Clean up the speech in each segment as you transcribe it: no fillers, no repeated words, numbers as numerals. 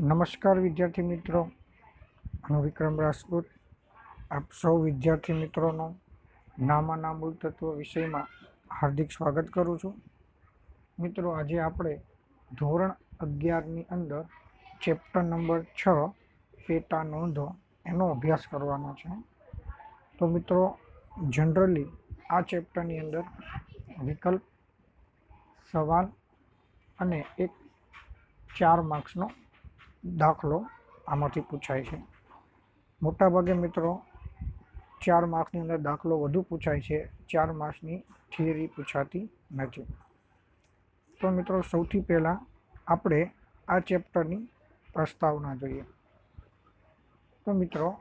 નમસ્કાર વિદ્યાર્થી મિત્રો, હું વિક્રમ રાજપૂત આપ સૌ વિદ્યાર્થી મિત્રોનો નામાના મૂળ તત્વ વિષયમાં હાર્દિક સ્વાગત કરું છું. મિત્રો, આજે આપણે ધોરણ 11ની અંદર ચેપ્ટર નંબર 6 પેટા નોંધો એનો અભ્યાસ કરવાનો છે. તો મિત્રો, જનરલી આ ચેપ્ટરની અંદર વિકલ્પ, સવાલ અને એક 4 માર્ક્સનો દાખલો આમાંથી પૂછાય છે. મોટાભાગે મિત્રો 4 માર્ક્સની અંદર દાખલો વધુ પૂછાય છે, 4 માર્ક્સની થિયરી પૂછાતી નથી. તો મિત્રો, સૌથી પહેલાં આપણે આ ચેપ્ટરની પ્રસ્તાવના જોઈએ. તો મિત્રો,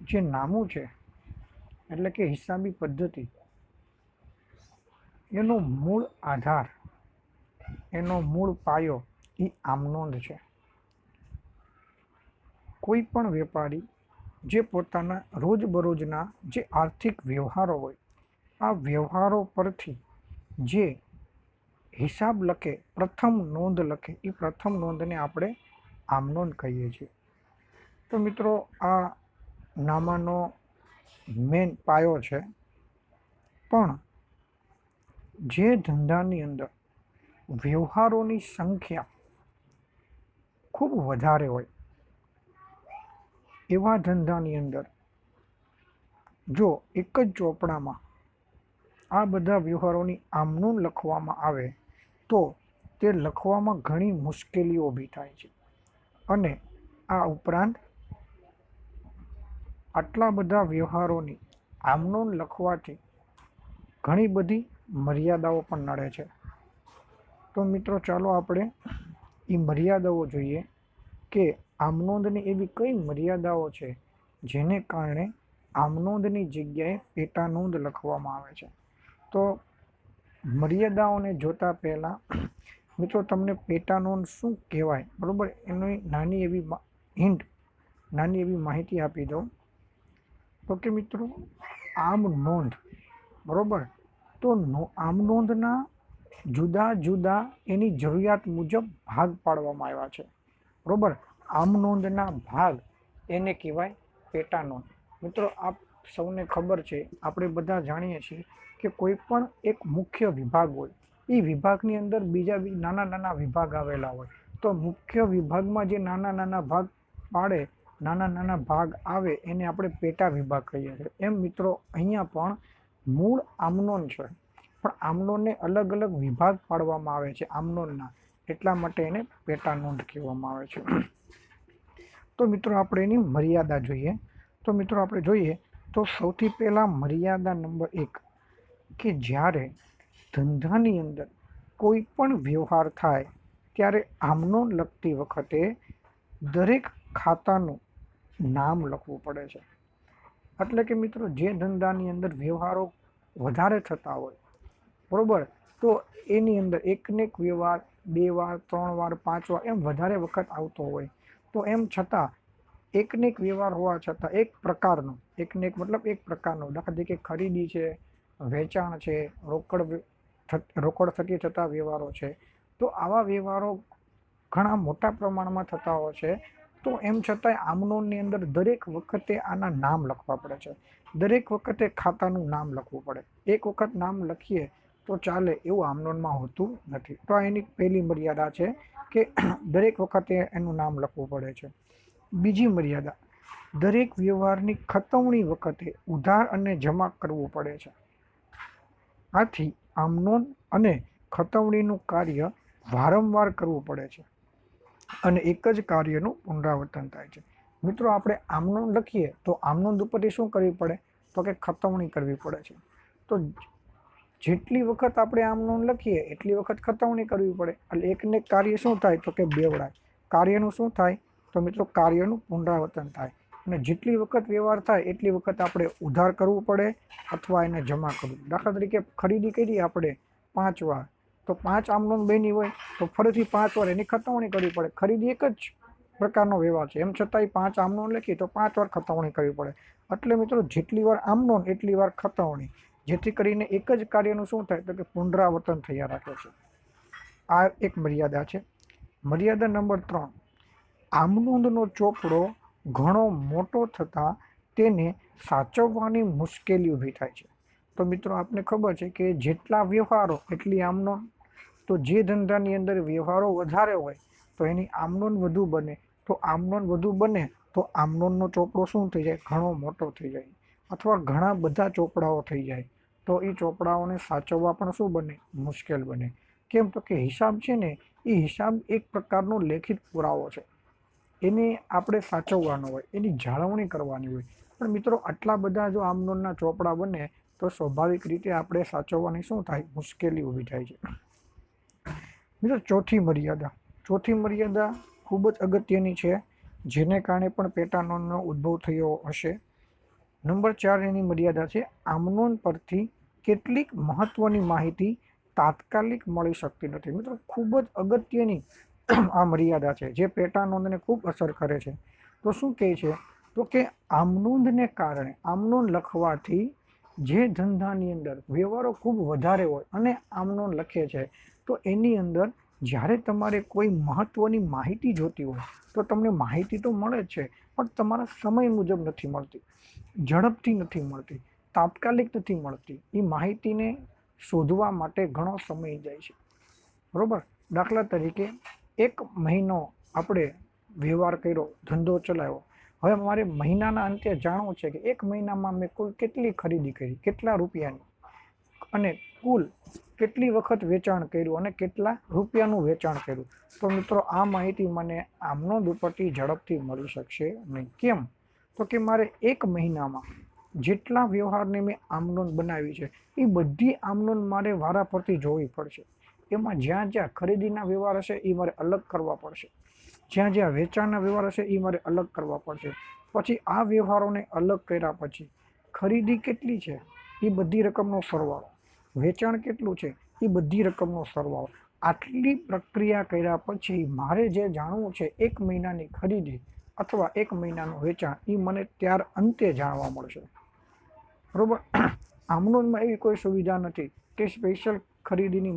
જે નામું છે એટલે કે હિસાબી પદ્ધતિ, એનો મૂળ આધાર, એનો મૂળ પાયો એ આમનોંધ છે. કોઈ પણ વેપારી જે પોતાના રોજબરોજના જે આર્થિક વ્યવહારો હોય, આ વ્યવહારો પરથી જે હિસાબ લખે, પ્રથમ નોંધ લખે, એ પ્રથમ નોંધને આપણે આમનોંધ કહીએ છીએ. તો મિત્રો, આ નામાનો મેન પાયો છે. પણ જે ધંધાની અંદર વ્યવહારોની સંખ્યા ખૂબ વધારે હોય, એવા ધંધાની અંદર જો એક જ ચોપડામાં આ બધા વ્યવહારોની આમનોંધ લખવામાં આવે તો તે લખવામાં ઘણી મુશ્કેલીઓ ઊભી થાય છે. અને આ ઉપરાંત આટલા બધા વ્યવહારોની આમનોંધ લખવાથી ઘણી બધી મર્યાદાઓ પણ નડે છે. તો મિત્રો, ચાલો આપણે એ મર્યાદાઓ જોઈએ કે આમનોંધની એવી કઈ મર્યાદાઓ છે જેને કારણે આમનોંધની જગ્યાએ પેટા નોંધ લખવામાં આવે છે. તો મર્યાદાઓને જોતા પહેલાં મિત્રો, તમને પેટા નોંધ શું કહેવાય, બરાબર, એની નાની એવી હિન્ટ, નાની એવી માહિતી આપી દઉં. તો કે મિત્રો, આમ નોંધ, બરાબર, તો આમ નોંધના જુદા જુદા એની જરૂરિયાત મુજબ ભાગ પાડવામાં આવ્યા છે, બરાબર. આમ નોંધના ભાગ એને કહેવાય પેટા નોંધ. મિત્રો, આપ સૌને ખબર છે, આપણે બધા જાણીએ છીએ કે કોઈ પણ એક મુખ્ય વિભાગ હોય, એ વિભાગની અંદર બીજા નાના નાના વિભાગ આવેલા હોય. તો મુખ્ય વિભાગમાં જે નાના નાના ભાગ પાડે, નાના નાના ભાગ આવે, એને આપણે પેટા વિભાગ કહીએ છીએ. એમ મિત્રો, અહીંયા પણ મૂળ આમનોંધ છે, પણ આમનોંધને અલગ અલગ વિભાગ પાડવામાં આવે છે આમનોંધના, એટલા માટે એને પેટા નોંધ કહેવામાં આવે છે. તો મિત્રો, આપણે એની મર્યાદા જોઈએ. તો મિત્રો, આપણે જોઈએ તો સૌથી પહેલાં મર્યાદા નંબર 1, કે જ્યારે ધંધાની અંદર કોઈ પણ વ્યવહાર થાય ત્યારે આમનોંધ લખતી વખતે દરેક ખાતાનું નામ લખવું પડે છે. એટલે કે મિત્રો, જે ધંધાની અંદર વ્યવહારો વધારે થતા હોય, બરાબર, તો એની અંદર એકને એક વ્યવહાર 2 વાર 3 વાર 5 વાર એમ વધારે વખત આવતો હોય, તો એમ છતાં એકને એક વ્યવહાર હોવા છતાં એક પ્રકારનો, એકને એક મતલબ એક પ્રકારનો, દાખલા તરીકે ખરીદી છે, વેચાણ છે, રોકડ થકી થતા વ્યવહારો છે, તો આવા વ્યવહારો ઘણા મોટા પ્રમાણમાં થતા હોય છે. તો એમ છતાંય આમનોંધની અંદર દરેક વખતે આના નામ લખવા પડે છે. દરેક વખતે ખાતાનું નામ લખવું પડે. એક વખત નામ લખીએ તો ચાલે એવું આમનોંધમાં હોતું નથી. તો આ એની પહેલી મર્યાદા છે કે દરેક વખતે એનું નામ લખવું પડે છે. બીજી મર્યાદા, દરેક વ્યવહારની ખતવણી વખતે ઉધાર અને જમા કરવું પડે છે. આથી આમનોંધ અને ખતવણીનું કાર્ય વારંવાર કરવું પડે છે અને એક જ કાર્યનું પુનરાવર્તન થાય છે. મિત્રો, આપણે આમનોંધ લખીએ તો આમનોંધ ઉપરથી શું કરવી પડે, તો કે ખતવણી કરવી પડે છે. તો જેટલી વખત આપણે આમનોંધ લખીએ એટલી વખત ખતવણી કરવી પડે. એટલે એકને કાર્ય શું થાય, તો કે બેવડાય. કાર્યનું શું થાય, તો મિત્રો, કાર્યનું પુનરાવર્તન થાય. અને જેટલી વખત વ્યવહાર થાય એટલી વખત આપણે ઉધાર કરવું પડે અથવા એને જમા કરવું. દાખલા તરીકે ખરીદી કરી આપણે 5 વાર, તો 5 આમનોંધ બની હોય તો ફરીથી 5 વાર એની ખતવણી કરવી પડે. ખરીદી એક જ પ્રકારનો વ્યવહાર છે, એમ છતાંય 5 આમનોંધ લખી તો 5 વાર ખતવણી કરવી પડે. એટલે મિત્રો, જેટલી વાર આમનોંધ એટલી વાર ખતવણી, જેથી કરીને એક જ કાર્યનું શું થાય, તો કે પુનરાવર્તન થયા રાખે છે. આ એક મર્યાદા છે. મર્યાદા નંબર 3, આમનોંધનો ચોપડો ઘણો મોટો થતાં તેને સાચવવાની મુશ્કેલી ઊભી થાય છે. તો મિત્રો આપને ખબર છે કે જેટલા વ્યવહારો એટલી આમનોંધ. તો જે ધંધાની અંદર વ્યવહારો વધારે હોય તો એની આમનોંધ વધુ બને. તો આમનોંધ વધુ બને તો આમનોંધનો ચોપડો શું થઈ જાય? ઘણો મોટો થઈ જાય, અથવા ઘણા બધા ચોપડાઓ થઈ જાય. તો એ ચોપડાઓને સાચવવા પણ શું બને? મુશ્કેલ બને. કેમ? તો કે હિસાબ છે ને, એ હિસાબ એક પ્રકારનો લેખિત પુરાવો છે. એને આપણે સાચવવાનો હોય, એની જાળવણી કરવાની હોય. પણ મિત્રો આટલા બધા જો આમનોંધના ચોપડા બને તો સ્વાભાવિક રીતે આપણે સાચવવાની શું થાય? મુશ્કેલી ઊભી થાય છે. મિત્રો ચોથી મર્યાદા ખૂબ જ અગત્યની છે, જેને કારણે પણ પેટા નોંધનો ઉદ્ભવ થયો હશે. નંબર 4 એની મર્યાદા છે, આમનોંધ પરથી કેટલીક મહત્વની માહિતી તાત્કાલિક મળી શકતી નથી. મિત્રો ખૂબ જ અગત્યની આ મર્યાદા છે, જે પેટા નોંધને ખૂબ અસર કરે છે. તો શું કહે છે? તો કે આમનોંધને કારણે, આમનોંધ લખવાથી જે ધંધાની અંદર વ્યવહારો ખૂબ વધારે હોય અને આમનોંધ લખે છે, તો એની અંદર જ્યારે તમારે કોઈ મહત્વની માહિતી જોતી હોય તો તમને માહિતી તો મળે જ છે, પણ તમારા સમય મુજબ નથી મળતી, ઝડપથી નથી મળતી, તાત્કાલિક નથી મળતી. એ માહિતીને શોધવા માટે ઘણો સમય જાય છે. બરોબર? દાખલા તરીકે 1 મહિનો આપણે વ્યવહાર કર્યો, ધંધો ચલાવ્યો. હવે મારે મહિનાના અંતે જાણવું છે કે 1 મહિનામાં મેં કુલ કેટલી ખરીદી કરી, કેટલા રૂપિયાની, અને કુલ કેટલી વખત વેચાણ કર્યું અને કેટલા રૂપિયાનું વેચાણ કર્યું. તો મિત્રો આ માહિતી મને આમનોંધ ઉપરથી ઝડપથી મળી શકશે નહીં. કેમ? તો કે મારે 1 મહિનામાં જેટલા વ્યવહારને મેં આમનોંધ બનાવી છે એ બધી આમનોંધ મારે વારા પરથી જોવી પડશે. એમાં જ્યાં જ્યાં ખરીદીના વ્યવહાર હશે એ મારે અલગ કરવા પડશે, જ્યાં જ્યાં વેચાણના વ્યવહાર હશે એ મારે અલગ કરવા પડશે. પછી આ વ્યવહારોને અલગ કર્યા પછી ખરીદી કેટલી છે એ બધી રકમનો સરવાળો, વેચાણ કેટલું છે એ બધી રકમનો સરવાળો. આટલી પ્રક્રિયા કર્યા પછી મારે જે જાણવું છે 1 મહિનાની ખરીદી અથવા 1 મહિનાનું વેચાણ, એ મને ત્યાર અંતે જાણવા મળશે. બરોબર? આમનોંધમાં એવી કોઈ સુવિધા નથી કે સ્પેશિયલ ખરીદીની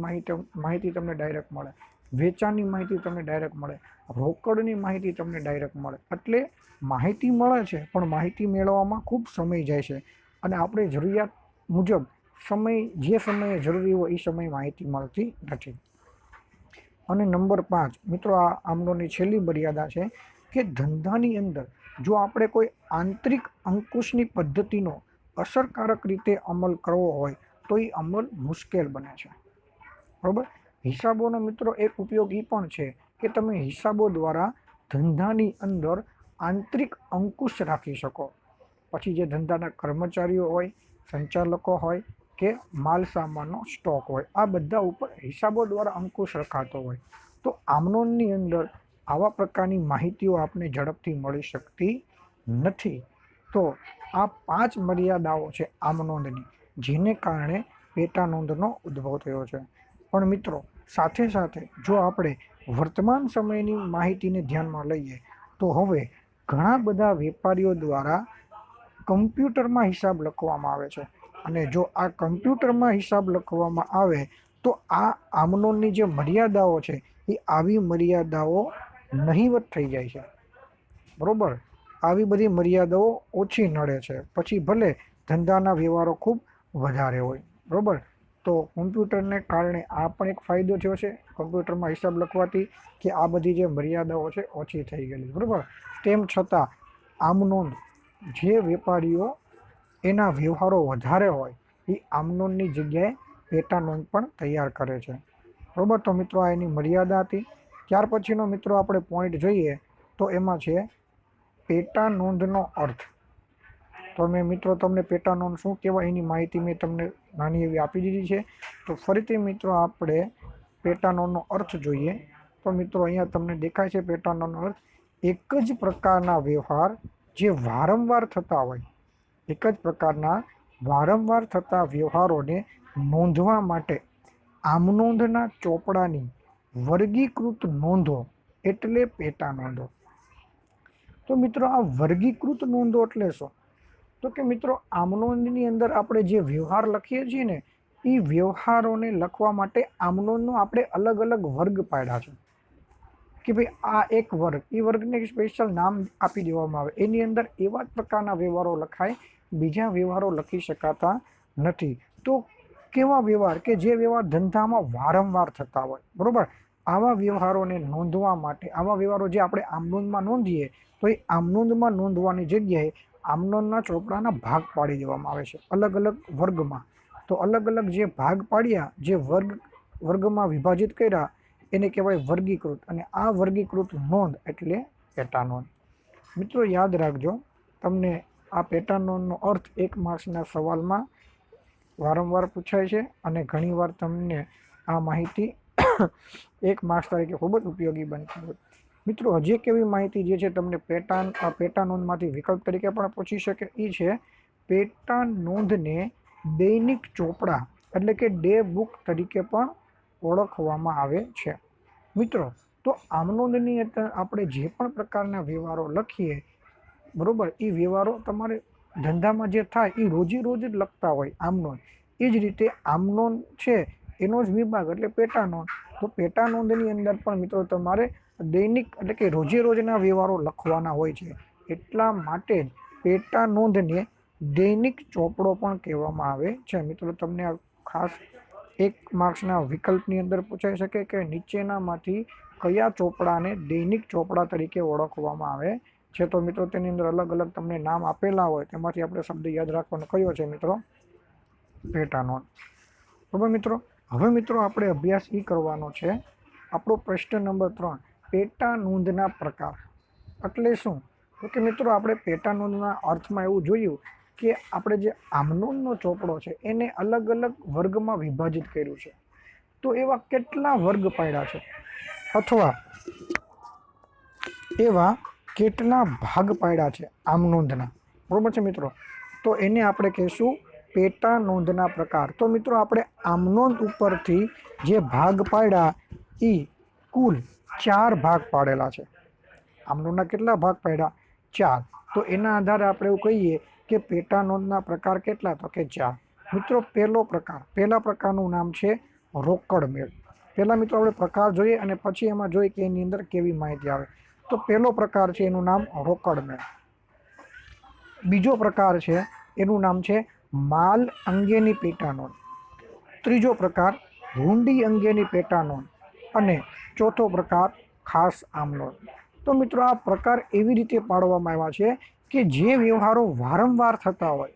માહિતી તમને ડાયરેક્ટ મળે, વેચાણની માહિતી તમને ડાયરેક્ટ મળે, રોકડની માહિતી તમને ડાયરેક્ટ મળે. એટલે માહિતી મળે છે, પણ માહિતી મેળવવામાં ખૂબ સમય જાય છે, અને આપણે જરૂરિયાત મુજબ જે સમયે જરૂરી હોય એ સમયે માહિતી મળતી નથી. અને નંબર 5 મિત્રો, આ આમનોંધની છેલ્લી મર્યાદા છે કે ધંધાની અંદર જો આપણે કોઈ આંતરિક અંકુશની પદ્ધતિનો અસરકારક રીતે અમલ કરવો હોય તો એ અમલ મુશ્કેલ બને છે. બરાબર? હિસાબોનો મિત્રો એક ઉપયોગ એ પણ છે કે તમે હિસાબો દ્વારા ધંધાની અંદર આંતરિક અંકુશ રાખી શકો. પછી જે ધંધાના કર્મચારીઓ હોય, સંચાલકો હોય કે માલ સામાનનો સ્ટોક હોય, આ બધા ઉપર હિસાબો દ્વારા અંકુશ રખાતો હોય. તો આમનોંધની અંદર આવા પ્રકારની માહિતીઓ આપને ઝડપથી મળી શકતી નથી. તો આ 5 મર્યાદાઓ છે આમનોંધની, જેને કારણે પેટા નોંધનો ઉદ્ભવ થયો છે. પણ મિત્રો સાથે સાથે જો આપણે વર્તમાન સમયની માહિતીને ધ્યાનમાં લઈએ તો હવે ઘણા બધા વેપારીઓ દ્વારા કમ્પ્યુટરમાં હિસાબ લખવામાં આવે છે. અને જો આ કમ્પ્યુટરમાં હિસાબ લખવામાં આવે તો આ આમનોંધની જે મર્યાદાઓ છે એ આવી મર્યાદાઓ નહીવત થઈ જાય છે. બરોબર? આવી બધી મર્યાદાઓ ઓછી નડે છે. પછી ભલે ધંધાના વ્યવહારો ખૂબ વધારે હોય. બરોબર? તો કમ્પ્યુટરને કારણે આ પણ એક ફાયદો થયો છે, કમ્પ્યુટરમાં હિસાબ લખવાથી, કે આ બધી જે મર્યાદાઓ છે ઓછી થઈ ગયેલી. બરાબર? તેમ છતાં આમનોંધ, જે વેપારીઓ એના વ્યવહારો વધારે હોય એ આમનોંધની જગ્યાએ પેટા નોંધ પણ તૈયાર કરે છે. બરાબર? તો મિત્રો આ એની મર્યાદા હતી. ત્યાર પછીનો મિત્રો આપણે પોઈન્ટ જોઈએ તો એમાં છે પેટા નોંધનો અર્થ. તો મેં મિત્રો તમને પેટા નોંધ શું કહેવાય એની માહિતી મેં તમને નાની એવી આપી દીધી છે. તો ફરીથી મિત્રો આપણે પેટા નોંધનો અર્થ જોઈએ. તો મિત્રો અહીંયા તમને દેખાય છે પેટા નોંધનો અર્થ, એક જ પ્રકારના વ્યવહાર જે વારંવાર થતા હોય, એક જ પ્રકારના વારંવાર થતા વ્યવહારોને નોંધવા માટે આમનોંધના ચોપડાની વર્ગીકૃત નોંધો એટલે પેટા નોંધો. તો મિત્રો આ વર્ગીકૃત નોંધો એટલે શું? તો કે મિત્રો આમનોંધની અંદર આપણે જે વ્યવહાર લખીએ છીએ ને એ વ્યવહારોને લખવા માટે આમનોંધનો આપણે અલગ અલગ વર્ગ પાડ્યા છે. કે ભાઈ આ એક વર્ગ, એ વર્ગને સ્પેશિયલ નામ આપી દેવામાં આવે, એની અંદર એવા જ પ્રકારના વ્યવહારો લખાય, બીજા વ્યવહારો લખી શકાતા નથી. તો કેવા વ્યવહાર કે જે વ્યવહાર ધંધામાં વારંવાર થતા હોય, બરોબર, આવા વ્યવહારોને નોંધવા માટે, આવા વ્યવહારો જે આપણે આમનોંધમાં નોંધીએ તો એ આમનોંધમાં નોંધવાની જગ્યાએ આમનોંધના ચોપડાના ભાગ પાડી દેવામાં આવે છે અલગ અલગ વર્ગમાં. તો અલગ અલગ જે ભાગ પાડ્યા, જે વર્ગમાં વિભાજિત કર્યા, એને કહેવાય વર્ગીકૃત, અને આ વર્ગીકૃત નોંધ એટલે પેટા નોંધ. મિત્રો યાદ રાખજો, તમને આ પેટા નોંધનો અર્થ 1 માર્ક્સના સવાલમાં વારંવાર પૂછાય છે અને ઘણીવાર તમને આ માહિતી 1 માર્ક્સ તરીકે ખૂબ જ ઉપયોગી બનતી હોય. મિત્રો હજી એક એવી માહિતી જે છે તમને પેટા નોંધમાંથી વિકલ્પ તરીકે પણ પૂછી શકે, એ છે પેટા નોંધને દૈનિક ચોપડા એટલે કે ડે બુક તરીકે પણ ઓળખવામાં આવે છે. મિત્રો તો આમનોંધની આપણે જે પણ પ્રકારના વ્યવહારો લખીએ, બરોબર, એ વ્યવહારો તમારે ધંધામાં જે થાય એ રોજે રોજ જ લખતા હોય આમનોંધ. એ જ રીતે આમનોંધ છે એનો જ વિભાગ એટલે પેટા નોંધ. તો પેટા નોંધની અંદર પણ મિત્રો તમારે દૈનિક એટલે કે રોજે રોજના વ્યવહારો લખવાના હોય છે. એટલા માટે જ પેટા નોંધને દૈનિક ચોપડો પણ કહેવામાં આવે છે. મિત્રો તમને આ ખાસ 1 માર્ક્સના વિકલ્પની અંદર પૂછાઈ શકે કે નીચેનામાંથી કયા ચોપડાને દૈનિક ચોપડા તરીકે ઓળખવામાં આવે છે. તો મિત્રો તેની અંદર અલગ અલગ તમને નામ આપેલા હોય, તેમાંથી આપણે શબ્દ યાદ રાખવાનો કયો છે મિત્રો? પેટા નોંધ. બરાબર મિત્રો, હવે મિત્રો આપણે અભ્યાસ એ કરવાનો છે, આપણો પ્રશ્ન નંબર 3, પેટા નોંધના પ્રકાર એટલે શું? તો કે મિત્રો આપણે પેટા નોંધના અર્થમાં એવું જોયું કે આપણે જે આમનોંધનો ચોપડો છે એને અલગ અલગ વર્ગમાં વિભાજિત કર્યું છે. તો એવા કેટલા વર્ગ પાડ્યા છે અથવા એવા કેટલા ભાગ પાડ્યા છે આમનોંધના, બરોબર છે મિત્રો? તો એને આપણે કહીશું પેટા નોંધના પ્રકાર. તો મિત્રો આપણે આમનોંધ ઉપરથી જે ભાગ પાડ્યા એ કુલ 4 ભાગ પાડેલા છે. આમનોંધના કેટલા ભાગ પાડ્યા? 4. તો એના આધારે આપણે એવું કહીએ કે પેટા નોંધના પ્રકાર કેટલા? તો કે 4. મિત્રો પહેલા પ્રકારનું નામ છે રોકડ મેળ. પહેલા મિત્રો આપણે પ્રકાર જોઈએ અને પછી એમાં જોઈએ કે એની અંદર કેવી માહિતી આવે. તો પહેલો પ્રકાર છે એનું નામ રોકડ મેળ. બીજો પ્રકાર છે એનું નામ છે માલ અંગેની પેટા નોંધ. ત્રીજો પ્રકાર હુંડી અંગેની પેટા નોંધ અને ચોથો પ્રકાર ખાસ આમનોંધ. તો મિત્રો આ પ્રકાર એવી રીતે પાડવામાં આવ્યા છે કે જે વ્યવહારો વારંવાર થતા હોય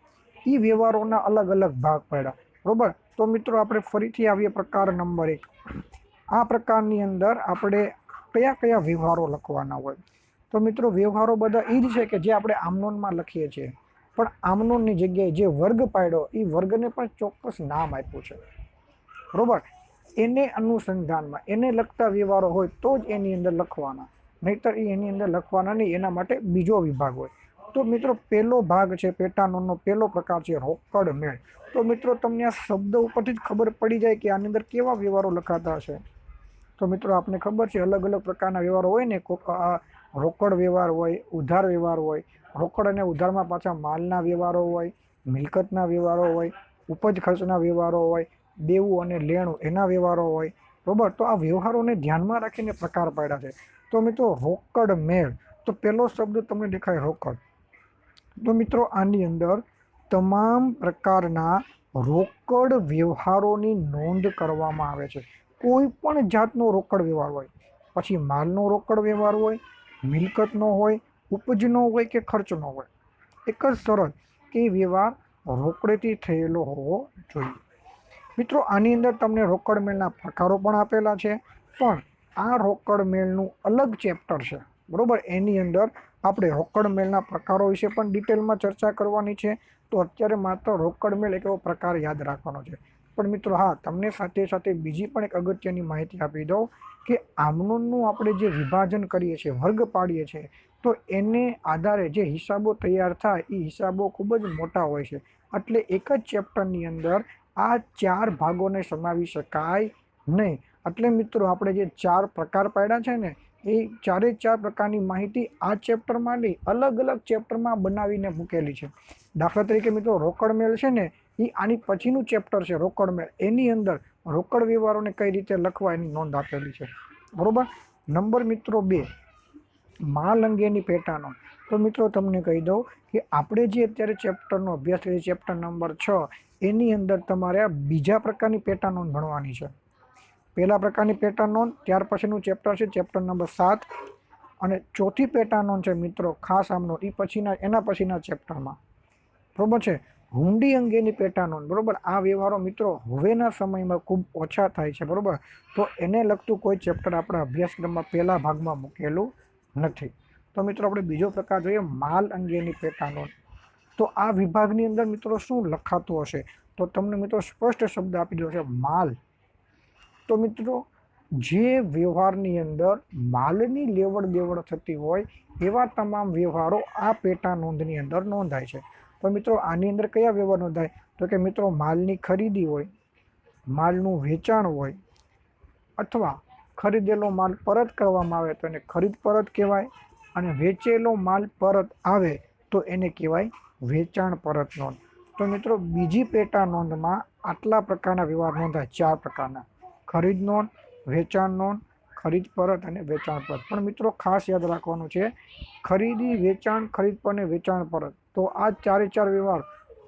એ વ્યવહારોના અલગ અલગ ભાગ પાડ્યા, બરોબર? તો મિત્રો આપણે ફરીથી આવીએ પ્રકાર નંબર 1. આ પ્રકારની અંદર આપણે કયા કયા વ્યવહારો લખવાના હોય? તો મિત્રો વ્યવહારો બધા એ જ છે કે જે આપણે આમનોંધમાં લખીએ છીએ, પણ આમનોંધની જગ્યાએ જે વર્ગ પાડ્યો એ વર્ગને પણ ચોક્કસ નામ આપ્યું છે, બરોબર? એને અનુસંધાનમાં એને લગતા વ્યવહારો હોય તો જ એની અંદર લખવાના, નહીતર એની અંદર લખવાના નહીં, એના માટે બીજો વિભાગ હોય. તો મિત્રો પહેલો ભાગ છે પેટા નોંધનો પહેલો પ્રકાર છે રોકડ મેળ. તો મિત્રો તમને આ શબ્દ ઉપરથી જ ખબર પડી જાય કે આની અંદર કેવા વ્યવહારો લખાતા હશે. તો મિત્રો આપને ખબર છે અલગ અલગ પ્રકારના વ્યવહારો હોય ને, રોકડ વ્યવહાર હોય, ઉધાર વ્યવહાર હોય, રોકડ અને ઉધારમાં પાછા માલના વ્યવહારો હોય, મિલકતના વ્યવહારો હોય, ઉપજ ખર્ચના વ્યવહારો હોય, દેવું અને લેણું એના વ્યવહારો હોય, બરોબર? તો આ વ્યવહારોને ધ્યાનમાં રાખીને પ્રકાર પાડ્યા છે. તો મિત્રો રોકડ મેળ, તો પહેલો શબ્દ તમને દેખાય રોકડ. તો મિત્રો આની અંદર તમામ પ્રકારના રોકડ વ્યવહારોની નોંધ કરવામાં આવે છે. કોઈ પણ જાતનો રોકડ વ્યવહાર હોય, પછી માલનો રોકડ વ્યવહાર હોય, મિલકતનો હોય, ઉપજનો હોય કે ખર્ચનો હોય, એક જ શરત કે વ્યવહાર રોકડેથી થયેલો હોવો જોઈએ. મિત્રો આની અંદર તમને રોકડ મેળના પ્રકારો પણ આપેલા છે, પણ આ રોકડ મેળનું અલગ ચેપ્ટર છે, બરોબર? એની અંદર આપણે રોકડ મેળના પ્રકારો વિશે પણ ડિટેલમાં ચર્ચા કરવાની છે. તો અત્યારે માત્ર રોકડ મેળ એક એવો પ્રકાર યાદ રાખવાનો છે. પણ મિત્રો હા, તમને સાથે સાથે બીજી પણ એક અગત્યની માહિતી આપી દઉં કે આમનોંધનું આપણે જે વિભાજન કરીએ છીએ, વર્ગ પાડીએ છીએ, તો એને આધારે જે હિસાબો તૈયાર થાય એ હિસાબો ખૂબ જ મોટા હોય છે. એટલે એક જ ચેપ્ટરની અંદર આ 4 ભાગોને સમાવી શકાય નહીં. એટલે મિત્રો આપણે જે 4 પ્રકાર પાડ્યા છે ને, એ 4 પ્રકારની માહિતી આ ચેપ્ટરમાં નહીં, અલગ અલગ ચેપ્ટરમાં બનાવીને મૂકેલી છે. દાખલા તરીકે મિત્રો રોકડ મેળ છે ને, એ આની પછીનું ચેપ્ટર છે રોકડ મેળ. એની અંદર રોકડ વ્યવહારોને કઈ રીતે લખવા એની નોંધ આપેલી છે, બરોબર? નંબર મિત્રો 2, માલ અંગેની પેટા નોંધ. તો મિત્રો તમને કહી દઉં કે આપણે જે અત્યારે ચેપ્ટરનો અભ્યાસ કરીએ ચેપ્ટર નંબર 6 એની અંદર તમારે આ બીજા પ્રકારની પેટા નોંધ ભણવાની છે. પહેલા પ્રકારની પેટા નોંધ, ત્યાર પછીનું ચેપ્ટર છે ચેપ્ટર નંબર 7 અને ચોથી પેટા નોંધ છે મિત્રો ખાસ આમનો એના પછીના ચેપ્ટરમાં. બરોબર છે. હુંડી અંગેની પેટા નોંધ. બરોબર, આ વ્યવહારો મિત્રો હવેના સમયમાં ખૂબ ઓછા થાય છે. બરોબર, તો એને લગતું કોઈ ચેપ્ટર આપણા અભ્યાસક્રમમાં પહેલા ભાગમાં મૂકેલું નથી. તો મિત્રો આપણે બીજો પ્રકાર જોઈએ, માલ અંગેની પેટા નોંધ. તો આ વિભાગની અંદર મિત્રો શું લખાતું હશે? તો તમને મિત્રો સ્પષ્ટ શબ્દ આપી દો છે માલ. તો મિત્રો જે વ્યવહારની અંદર માલની લેવડ દેવડ થતી હોય એવા તમામ વ્યવહારો આ પેટા નોંધની અંદર નોંધાય છે. તો મિત્રો આની અંદર કયા વ્યવહાર નોંધાય? તો કે મિત્રો માલની ખરીદી હોય, માલનું વેચાણ હોય, અથવા ખરીદેલો માલ પરત કરવામાં આવે તો એને ખરીદ પરત કહેવાય, અને વેચેલો માલ પરત આવે તો એને કહેવાય વેચાણ પરત નોંધ. તો મિત્રો બીજી પેટા નોંધમાં આટલા પ્રકારના વ્યવહાર નોંધાય, 4 પ્રકારના: ખરીદ નોંધ, વેચાણ નોંધ, ખરીદ પરત અને વેચાણ પરત. પણ મિત્રો ખાસ યાદ રાખવાનું છે, ખરીદી, વેચાણ, ખરીદ પર અને વેચાણ પરત, તો આ 4 વ્યવહાર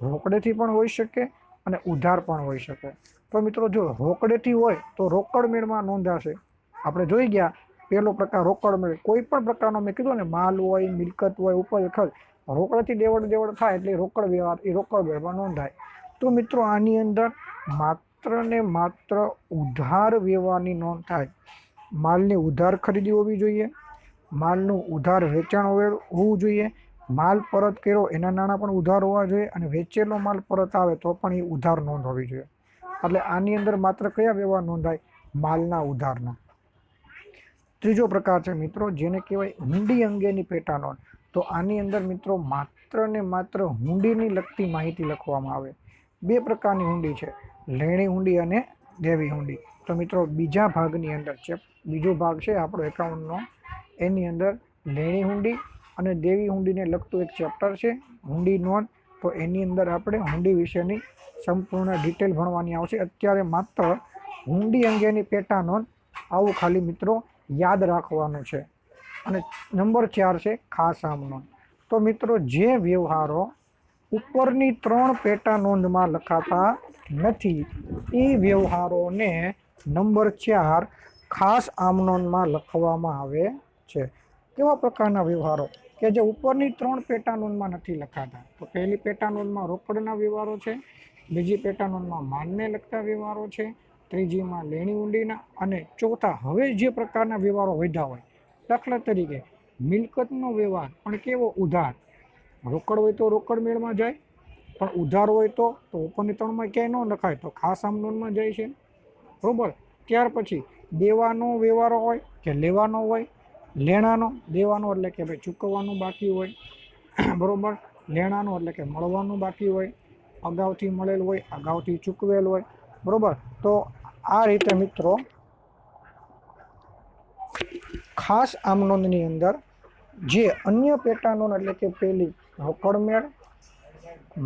રોકડેથી પણ હોઈ શકે અને ઉધાર પણ હોઈ શકે. તો મિત્રો જો રોકડેથી હોય તો રોકડ મેળમાં નોંધાશે. આપણે જોઈ ગયા પહેલો પ્રકાર રોકડ મેળ. કોઈ પણ પ્રકારનો મેં કીધું ને, માલ હોય, મિલકત હોય, ઉપજ ખર્ચ, રોકડથી લેવડ દેવડ થાય એટલે રોકડ વ્યવહાર એ રોકડ મેળમાં નોંધાય. તો મિત્રો આની અંદર માત્ર ને માત્ર ઉધાર વ્યવહારની નોંધ થાય. માલની ઉધાર ખરીદી હોવી જોઈએ, માલનું ઉધાર વેચાણ હોવું જોઈએ, માલ પરત કર્યો એના નાણાં પણ ઉધાર હોવા જોઈએ, અને વેચેલો માલ પરત આવે તો પણ એ ઉધાર નોંધ હોવી જોઈએ. એટલે આની અંદર માત્ર કયા વ્યવહાર નોંધાય? માલના ઉધારના. ત્રીજો પ્રકાર છે મિત્રો જેને કહેવાય હુંડી અંગેની પેટા નોંધ. તો આની અંદર મિત્રો માત્ર ને માત્ર હુંડીની લગતી માહિતી લખવામાં આવે. 2 પ્રકારની હુંડી છે, લેણી હુંડી અને દેવી હુંડી. તો મિત્રો બીજા ભાગની અંદર બીજો ભાગ છે આપણો એકાઉન્ટનો, એની અંદર લેણી હુંડી અને દેવી હુંડીને લગતું એક ચેપ્ટર છે, હુંડી નોંધ. તો એની અંદર આપણે હુંડી વિશેની સંપૂર્ણ ડિટેલ ભણવાની આવશે. અત્યારે માત્ર હુંડી અંગેની પેટા નોંધ આવું ખાલી મિત્રો યાદ રાખવાનું છે. અને નંબર 4 છે ખાસ આમ નોંધ. તો મિત્રો જે વ્યવહારો ઉપરની 3 પેટા નોંધમાં લખાતા નથી એ વ્યવહારોને નંબર 4 ખાસ આમ નોંધમાં લખવામાં આવે છે. કેવા પ્રકારના વ્યવહારો કે જે ઉપરની 3 પેટા નોંધમાં નથી લખાતા? તો પહેલી પેટા નોંધમાં રોકડના વ્યવહારો છે, બીજી પેટા નોંધમાં માલને લગતા વ્યવહારો છે, ત્રીજીમાં લેણી હુંડીના, અને ચોથા હવે જે પ્રકારના વ્યવહારો વધ્યા હોય, દાખલા તરીકે મિલકતનો વ્યવહાર પણ કેવો? ઉધાર. રોકડ હોય તો રોકડ મેળમાં જાય, પણ ઉધાર હોય તો ઉપરની 3માં ક્યાંય ન લખાય, તો ખાસ આમ નોંધમાં જાય છે. બરોબર. ત્યાર પછી દેવાનો વ્યવહારો હોય કે લેવાનો હોય. લેણાનો, દેવાનો એટલે કે ભાઈ ચૂકવવાનું બાકી હોય, બરોબર. લેણાનો એટલે કે મળવાનું બાકી હોય, અગાઉથી મળેલ હોય, અગાઉથી ચૂકવેલ હોય, બરોબર. તો આ રીતે મિત્રો ખાસ આમ નોંધની અંદર જે અન્ય પેટા નોંધ એટલે કે પહેલી રોકડ મેળ,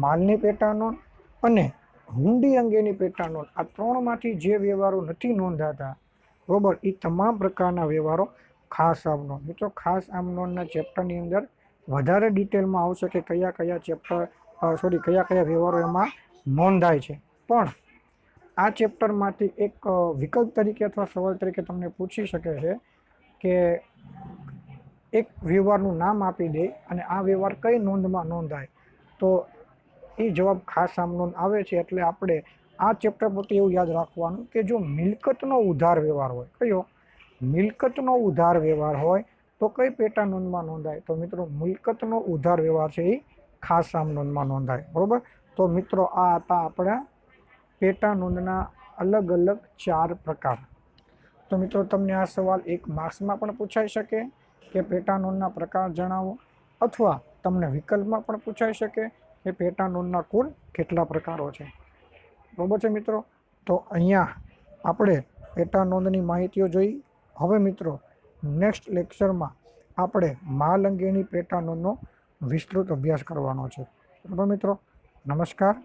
માલની પેટા નોંધ અને હુંડી અંગેની પેટા નોંધ, આ 3માંથી જે વ્યવહારો નથી નોંધાતા, બરોબર, એ તમામ પ્રકારના વ્યવહારો ખાસ આમ નોંધ. મિત્રો ખાસ આમ નોંધના ચેપ્ટરની અંદર વધારે ડિટેલમાં આવશે કે કયા કયા વ્યવહારો એમાં નોંધાય છે. પણ આ ચેપ્ટરમાંથી એક વિકલ્પ તરીકે અથવા સવાલ તરીકે તમને પૂછી શકે છે કે એક વ્યવહારનું નામ આપી દે અને આ વ્યવહાર કઈ નોંધમાં નોંધાય, તો એ જવાબ ખાસ આમ નોંધ આવે છે. એટલે આપણે આ ચેપ્ટર પરથી એવું યાદ રાખવાનું કે જો મિલકતનો ઉધાર વ્યવહાર હોય, કયો? મિલકતનો ઉધાર વ્યવહાર હોય તો કઈ પેટા નોંધમાં નોંધાય? તો મિત્રો મિલકતનો ઉધાર વ્યવહાર છે એ ખાસ આમ નોંધમાં નોંધાય. બરોબર. તો મિત્રો આ હતા આપણા પેટા નોંધના અલગ અલગ 4 પ્રકાર. તો મિત્રો તમને આ સવાલ 1 માર્ક્સમાં પણ પૂછાઈ શકે કે પેટા નોંધના પ્રકાર જણાવો, અથવા તમને વિકલ્પમાં પણ પૂછાઈ શકે કે પેટા નોંધના કુલ કેટલા પ્રકારો છે. બરોબર છે મિત્રો. તો અહીંયા આપણે પેટા નોંધની માહિતીઓ જોઈ. હવે મિત્રો નેક્સ્ટ લેક્ચરમાં આપણે માલ અંગેની પેટા નોંધનો વિસ્તૃત અભ્યાસ કરવાનો છે. બરાબર મિત્રો. નમસ્કાર.